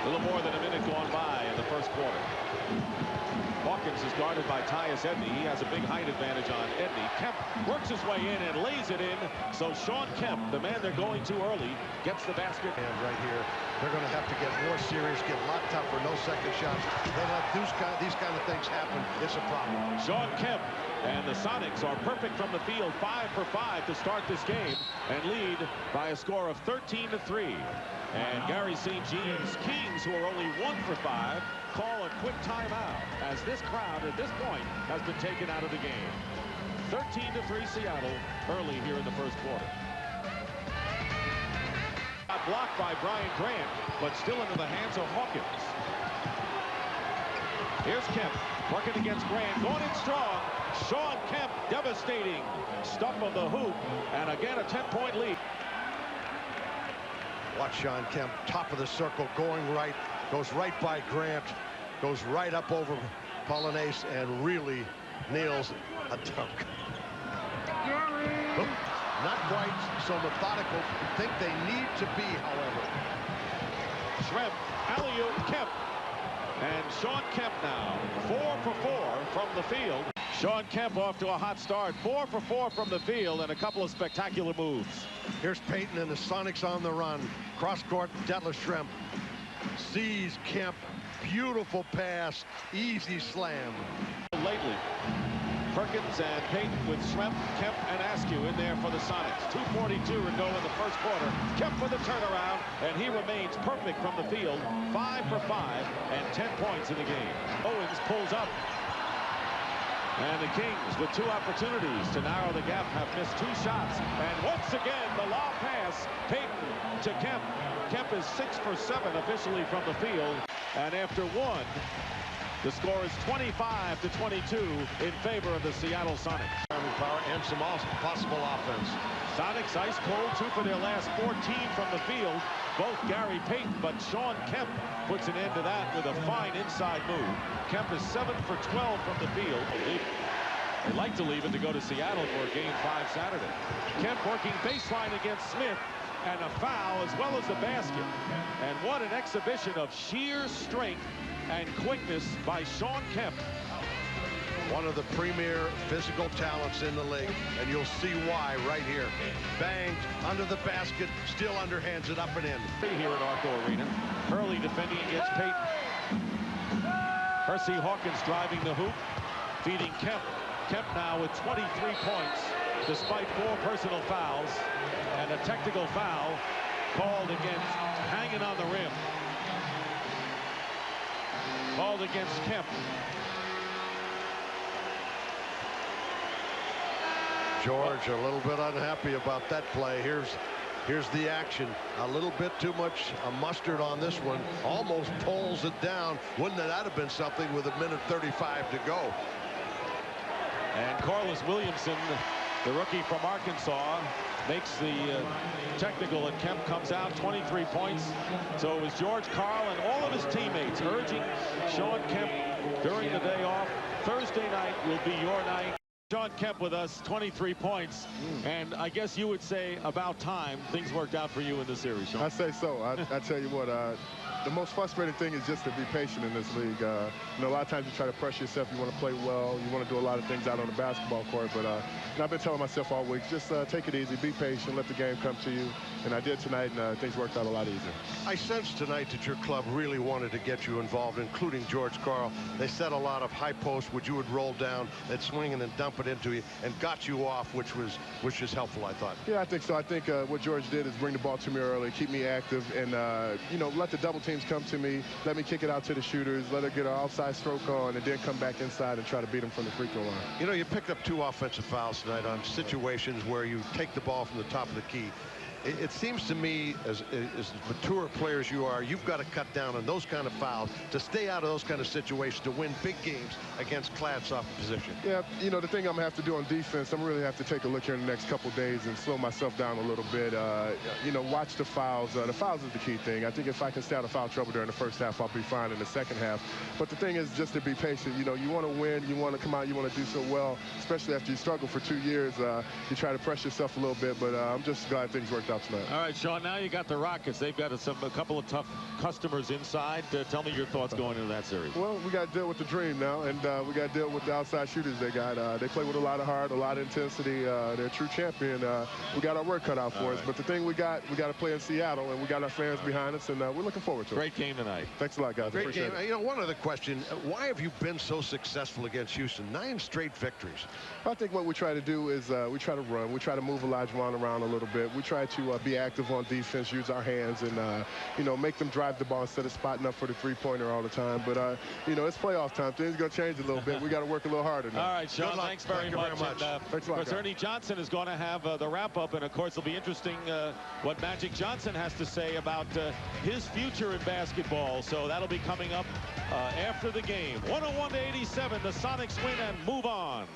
A little more than a minute gone by in the first quarter. Hawkins is guarded by Tyus Edney. He has a big height advantage on Edney. Kemp works his way in and lays it in. So Shawn Kemp, the man they're going to early, gets the basket. And right here, they're going to have to get more serious, get a lot tougher, no second shots. They let these kind of things happen. It's a problem. Shawn Kemp and the Sonics are perfect from the field, 5 for 5 to start this game and lead by a score of 13-3. And Gary St. James Kings, who are only 1 for 5, call a quick timeout as this crowd at this point has been taken out of the game. 13-3 Seattle early here in the first quarter. Got blocked by Brian Grant, but still into the hands of Hawkins. Here's Kemp working against Grant, going in strong. Shawn Kemp, devastating stump of the hoop, and again a 10-point lead. Watch Shawn Kemp, top of the circle, going right, goes right by Grant, goes right up over Polonais, and really nails a dunk. Oh, not quite so methodical. Think they need to be, however. Schrempf, alley-oop, Kemp. And Shawn Kemp now, 4 for 4 from the field. Shawn Kemp off to a hot start, 4 for 4 from the field, and a couple of spectacular moves. Here's Payton and the Sonics on the run. Cross court, Detlef Schrempf sees Kemp. Beautiful pass, easy slam. Lately, Perkins and Payton with Schrempf, Kemp, and Askew in there for the Sonics. 2:42 to go in the first quarter. Kemp with a turnaround, and he remains perfect from the field. 5 for 5 and 10 points in the game. Owens pulls up. And the Kings, with 2 opportunities to narrow the gap, have missed 2 shots. And once again, the lob pass, Payton to Kemp. Kemp is 6 for 7 officially from the field. And after 1, the score is 25-22 in favor of the Seattle Sonics. Power and some possible offense. Sonics ice cold, 2 for their last 14 from the field. Both Gary Payton, but Shawn Kemp puts an end to that with a fine inside move. Kemp is 7 for 12 from the field. They'd like to leave it to go to Seattle for Game 5 Saturday. Kemp working baseline against Smith, and a foul as well as the basket. And what an exhibition of sheer strength and quickness by Shawn Kemp. One of the premier physical talents in the league, and you'll see why right here. Banged under the basket, still underhands it up and in. Here at Arco Arena, Hurley defending against Payton. Hersey Hawkins driving the hoop, feeding Kemp. Kemp now with 23 points, despite 4 personal fouls, and a technical foul called against, hanging on the rim. Called against Kemp. George a little bit unhappy about that play. Here's the action. A little bit too much mustard on this one. Almost pulls it down. Wouldn't that have been something with 1:35 to go? And Corliss Williamson, the rookie from Arkansas, makes the technical, and Kemp comes out 23 points. So it was George Karl and all of his teammates urging Shawn Kemp during the day off. Thursday night will be your night. Shawn Kemp with us, 23 points, and I guess you would say about time things worked out for you in this series, Shawn. I say so. I tell you what, the most frustrating thing is just to be patient in this league. You know, a lot of times you try to pressure yourself. You want to play well. You want to do a lot of things out on the basketball court. But and I've been telling myself all week, just take it easy, be patient, let the game come to you. And I did tonight, and things worked out a lot easier. I sensed tonight that your club really wanted to get you involved, including George Karl. They set a lot of high posts, which you would roll down, they'd swing and then dump it into you, and got you off, which was helpful, I thought. Yeah, I think so. I think what George did is bring the ball to me early, keep me active, and you know, let the double teams come to me, let me kick it out to the shooters, let her get an outside stroke on, and then come back inside and try to beat them from the free throw line. You know, you picked up 2 offensive fouls tonight on situations where you take the ball from the top of the key. It seems to me, as mature players you are, you've got to cut down on those kind of fouls to stay out of those kind of situations, to win big games against class off position. Yeah, you know, the thing I'm going to have to do on defense, I'm really have to take a look here in the next couple days and slow myself down a little bit. You know, watch the fouls. The fouls is the key thing. I think if I can stay out of foul trouble during the first half, I'll be fine in the second half. But the thing is just to be patient. You know, you want to win, you want to come out, you want to do so well, especially after you struggle for 2 years. You try to press yourself a little bit, but I'm just glad things worked out. out tonight. All right, Shawn, now you got the Rockets. They've got a couple of tough customers inside. Tell me your thoughts going into that series. Well, we got to deal with the dream now, and we got to deal with the outside shooters they got. They play with a lot of heart, a lot of intensity. They're a true champion. We got our work cut out for us. But the thing we got to play in Seattle, and we got our fans behind us, and we're looking forward to it. Great game tonight. Thanks a lot, guys. Great game. It. You know, one other question. Why have you been so successful against Houston? 9 straight victories. I think what we try to do is we try to run. We try to move Olajuwon around a little bit. We try to be active on defense, use our hands, and, you know, make them drive the ball instead of spotting up for the three-pointer all the time. But, you know, it's playoff time. Things are going to change a little bit. We got to work a little harder now. All right, Shawn, thanks very much. Thanks a lot, of course, Ernie Johnson is going to have the wrap-up, and, of course, it'll be interesting what Magic Johnson has to say about his future in basketball. So that'll be coming up after the game. 101-87, the Sonics win and move on.